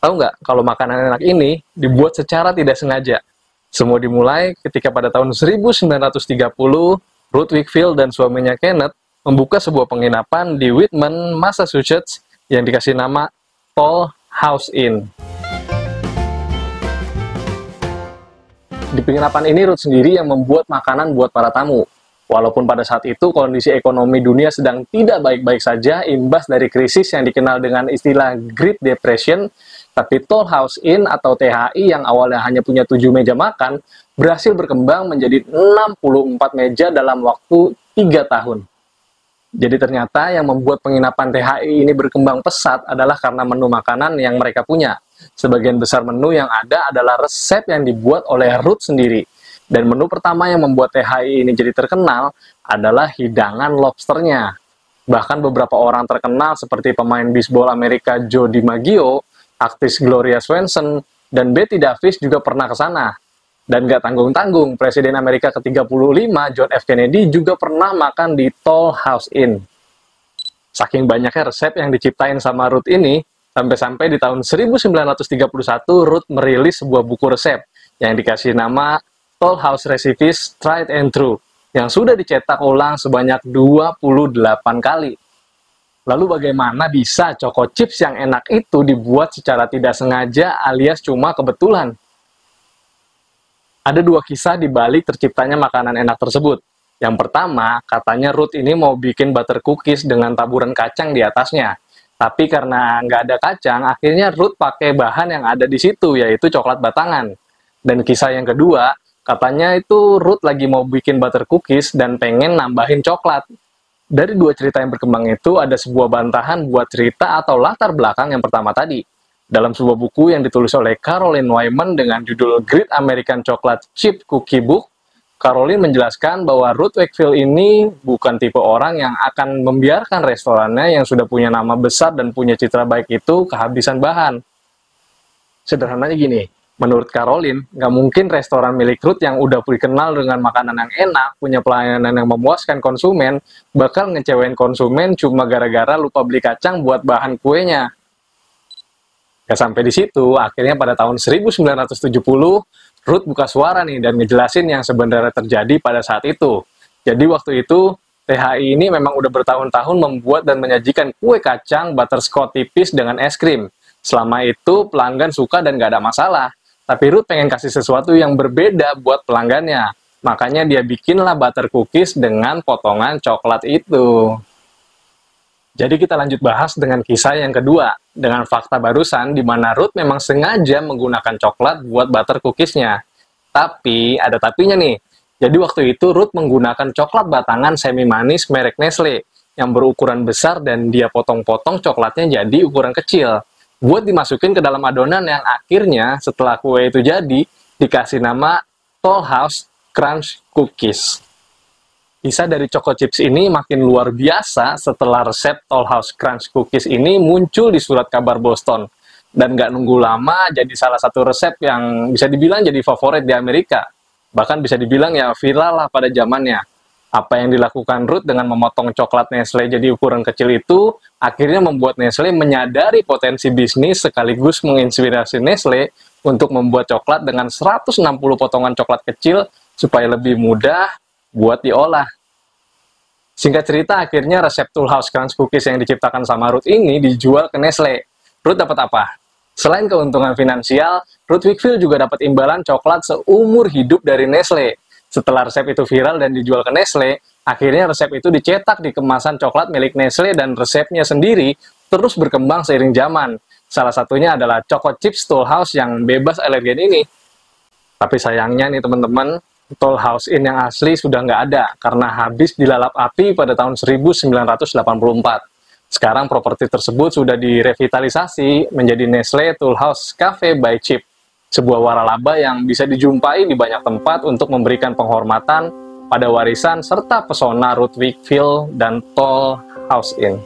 Tahu nggak kalau makanan enak ini dibuat secara tidak sengaja? Semua dimulai ketika pada tahun 1930, Ruth Wakefield dan suaminya Kenneth membuka sebuah penginapan di Whitman, Massachusetts yang dikasih nama Toll House Inn. Di penginapan ini Ruth sendiri yang membuat makanan buat para tamu. Walaupun pada saat itu kondisi ekonomi dunia sedang tidak baik-baik saja imbas dari krisis yang dikenal dengan istilah Great Depression, tapi Toll House Inn atau THI yang awalnya hanya punya 7 meja makan, berhasil berkembang menjadi 64 meja dalam waktu 3 tahun. Jadi ternyata yang membuat penginapan THI ini berkembang pesat adalah karena menu makanan yang mereka punya. Sebagian besar menu yang ada adalah resep yang dibuat oleh Ruth sendiri. Dan menu pertama yang membuat THI ini jadi terkenal adalah hidangan lobsternya. Bahkan beberapa orang terkenal seperti pemain bisbol Amerika Joe DiMaggio, aktris Gloria Swanson, dan Bette Davis juga pernah ke sana. Dan gak tanggung-tanggung, Presiden Amerika ke-35 John F. Kennedy juga pernah makan di Toll House Inn. Saking banyaknya resep yang diciptain sama Ruth ini, sampai-sampai di tahun 1931 Ruth merilis sebuah buku resep yang dikasih nama Toll House Recipes Tried and True, yang sudah dicetak ulang sebanyak 28 kali. Lalu bagaimana bisa choco chips yang enak itu dibuat secara tidak sengaja alias cuma kebetulan? Ada 2 kisah di balik terciptanya makanan enak tersebut. Yang pertama, katanya Ruth ini mau bikin butter cookies dengan taburan kacang di atasnya. Tapi karena nggak ada kacang, akhirnya Ruth pakai bahan yang ada di situ, yaitu coklat batangan. Dan kisah yang kedua, katanya itu Ruth lagi mau bikin butter cookies dan pengen nambahin coklat. Dari 2 cerita yang berkembang itu, ada sebuah bantahan buat cerita atau latar belakang yang pertama tadi. Dalam sebuah buku yang ditulis oleh Caroline Wyman dengan judul Great American Chocolate Chip Cookie Book, Caroline menjelaskan bahwa Ruth Wakefield ini bukan tipe orang yang akan membiarkan restorannya yang sudah punya nama besar dan punya citra baik itu kehabisan bahan. Sederhananya gini, menurut Caroline, nggak mungkin restoran milik Ruth yang udah dikenal dengan makanan yang enak, punya pelayanan yang memuaskan konsumen, bakal ngecewain konsumen cuma gara-gara lupa beli kacang buat bahan kuenya. Gak sampai di situ, akhirnya pada tahun 1970, Ruth buka suara nih dan ngejelasin yang sebenarnya terjadi pada saat itu. Jadi waktu itu, THI ini memang udah bertahun-tahun membuat dan menyajikan kue kacang butterscotch tipis dengan es krim. Selama itu pelanggan suka dan gak ada masalah. Tapi Ruth pengen kasih sesuatu yang berbeda buat pelanggannya. Makanya dia bikinlah butter cookies dengan potongan coklat itu. Jadi kita lanjut bahas dengan kisah yang kedua, dengan fakta barusan di mana Ruth memang sengaja menggunakan coklat buat butter cookiesnya. Tapi, ada tapinya nih. Jadi waktu itu Ruth menggunakan coklat batangan semi manis merek Nestle, yang berukuran besar dan dia potong-potong coklatnya jadi ukuran kecil. Buat dimasukin ke dalam adonan yang akhirnya setelah kue itu jadi, dikasih nama Toll House Crunch Cookies. Kisah dari Choco Chips ini makin luar biasa setelah resep Toll House Crunch Cookies ini muncul di surat kabar Boston. Dan nggak nunggu lama jadi salah satu resep yang bisa dibilang jadi favorit di Amerika. Bahkan bisa dibilang ya viral lah pada zamannya. Apa yang dilakukan Ruth dengan memotong coklat Nestle jadi ukuran kecil itu, akhirnya membuat Nestle menyadari potensi bisnis sekaligus menginspirasi Nestle untuk membuat coklat dengan 160 potongan coklat kecil supaya lebih mudah buat diolah. Singkat cerita, akhirnya resep Toll House Crunch Cookies yang diciptakan sama Ruth ini dijual ke Nestle. Ruth dapat apa? Selain keuntungan finansial, Ruth Wakefield juga dapat imbalan coklat seumur hidup dari Nestle. Setelah resep itu viral dan dijual ke Nestle, akhirnya resep itu dicetak di kemasan coklat milik Nestle dan resepnya sendiri terus berkembang seiring zaman. Salah satunya adalah Choco Chips Toll House yang bebas alergen ini. Tapi sayangnya nih teman-teman, Toll House Inn yang asli sudah nggak ada karena habis dilalap api pada tahun 1984. Sekarang properti tersebut sudah direvitalisasi menjadi Nestle Toll House Cafe by Chip, sebuah waralaba yang bisa dijumpai di banyak tempat untuk memberikan penghormatan pada warisan serta pesona Ruth Wakefield dan Toll House Inn.